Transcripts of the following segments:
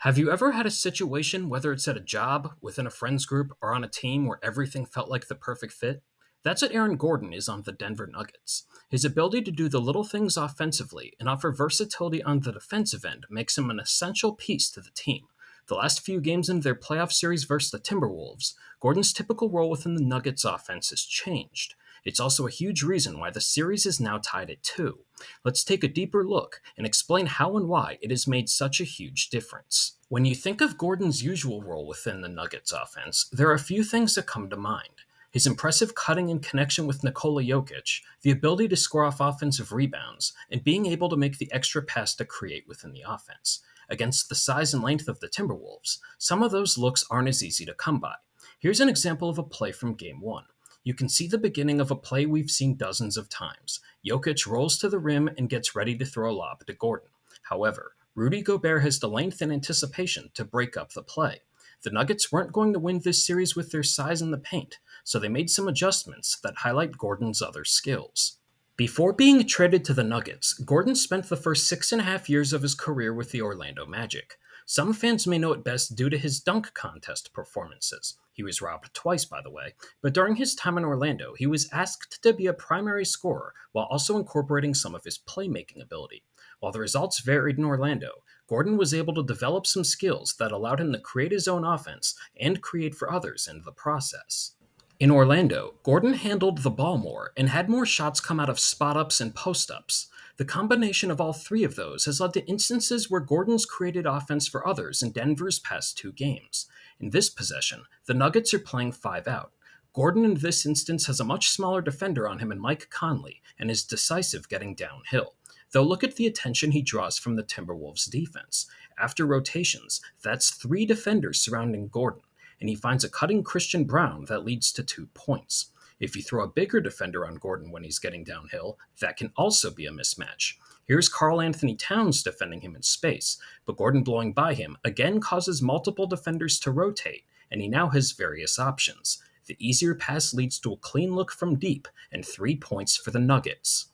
Have you ever had a situation, whether it's at a job, within a friends group, or on a team where everything felt like the perfect fit? That's what Aaron Gordon is on the Denver Nuggets. His ability to do the little things offensively and offer versatility on the defensive end makes him an essential piece to the team. The last few games in their playoff series versus the Timberwolves, Gordon's typical role within the Nuggets offense has changed. It's also a huge reason why the series is now tied at 2. Let's take a deeper look and explain how and why it has made such a huge difference. When you think of Gordon's usual role within the Nuggets offense, there are a few things that come to mind. His impressive cutting and connection with Nikola Jokic, the ability to score off offensive rebounds, and being able to make the extra pass to create within the offense. Against the size and length of the Timberwolves, some of those looks aren't as easy to come by. Here's an example of a play from Game 1. You can see the beginning of a play we've seen dozens of times. Jokic rolls to the rim and gets ready to throw a lob to Gordon. However, Rudy Gobert has the length and anticipation to break up the play. The Nuggets weren't going to win this series with their size in the paint, so they made some adjustments that highlight Gordon's other skills. Before being traded to the Nuggets, Gordon spent the first 6.5 years of his career with the Orlando Magic. Some fans may know it best due to his dunk contest performances. He was robbed twice, by the way, but during his time in Orlando, he was asked to be a primary scorer while also incorporating some of his playmaking ability. While the results varied in Orlando, Gordon was able to develop some skills that allowed him to create his own offense and create for others in the process. In Orlando, Gordon handled the ball more and had more shots come out of spot-ups and post-ups. The combination of all three of those has led to instances where Gordon's created offense for others in Denver's past 2 games. In this possession, the Nuggets are playing 5 out. Gordon in this instance has a much smaller defender on him in Mike Conley and is decisive getting downhill. Though look at the attention he draws from the Timberwolves defense. After rotations, that's 3 defenders surrounding Gordon, and he finds a cutting Christian Brown that leads to 2 points. If you throw a bigger defender on Gordon when he's getting downhill, that can also be a mismatch. Here's Karl Anthony Towns defending him in space, but Gordon blowing by him again causes multiple defenders to rotate, and he now has various options. The easier pass leads to a clean look from deep, and 3 points for the Nuggets.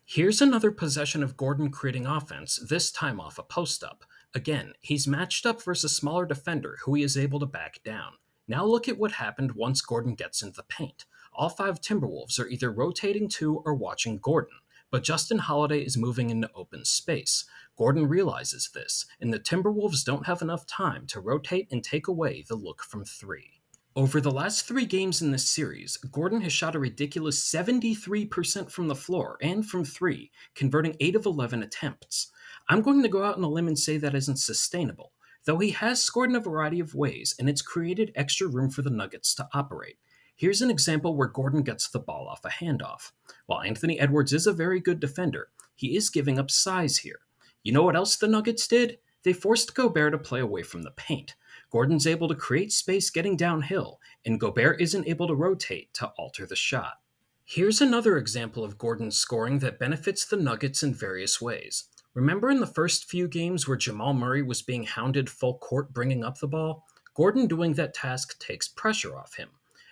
Here's another possession of Gordon creating offense, this time off a post-up. Again, he's matched up versus a smaller defender who he is able to back down. Now look at what happened once Gordon gets into the paint. All 5 Timberwolves are either rotating to or watching Gordon, but Justin Holiday is moving into open space. Gordon realizes this, and the Timberwolves don't have enough time to rotate and take away the look from 3. Over the last 3 games in this series, Gordon has shot a ridiculous 73% from the floor and from 3, converting 8 of 11 attempts. I'm going to go out on a limb and say that isn't sustainable, though he has scored in a variety of ways, and it's created extra room for the Nuggets to operate. Here's an example where Gordon gets the ball off a handoff. While Anthony Edwards is a very good defender, he is giving up size here. You know what else the Nuggets did? They forced Gobert to play away from the paint. Gordon's able to create space getting downhill, and Gobert isn't able to rotate to alter the shot. Here's another example of Gordon's scoring that benefits the Nuggets in various ways. Remember in the first few games where Jamal Murray was being hounded full court bringing up the ball? Gordon doing that task takes pressure off him.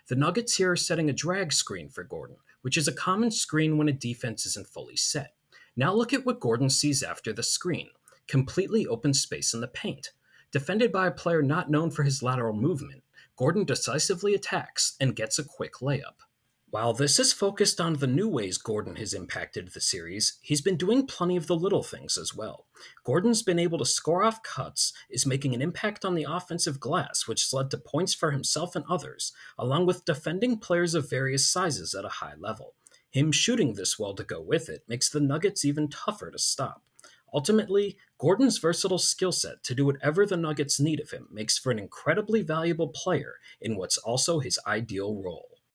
The Nuggets here are setting a drag screen for Gordon, which is a common screen when a defense isn't fully set. Now look at what Gordon sees after the screen. Completely open space in the paint. Defended by a player not known for his lateral movement, Gordon decisively attacks and gets a quick layup. While this is focused on the new ways Gordon has impacted the series, he's been doing plenty of the little things as well. Gordon's been able to score off cuts, is making an impact on the offensive glass, which has led to points for himself and others, along with defending players of various sizes at a high level. Him shooting this well to go with it makes the Nuggets even tougher to stop. Ultimately, Gordon's versatile skill set to do whatever the Nuggets need of him makes for an incredibly valuable player in what's also his ideal role.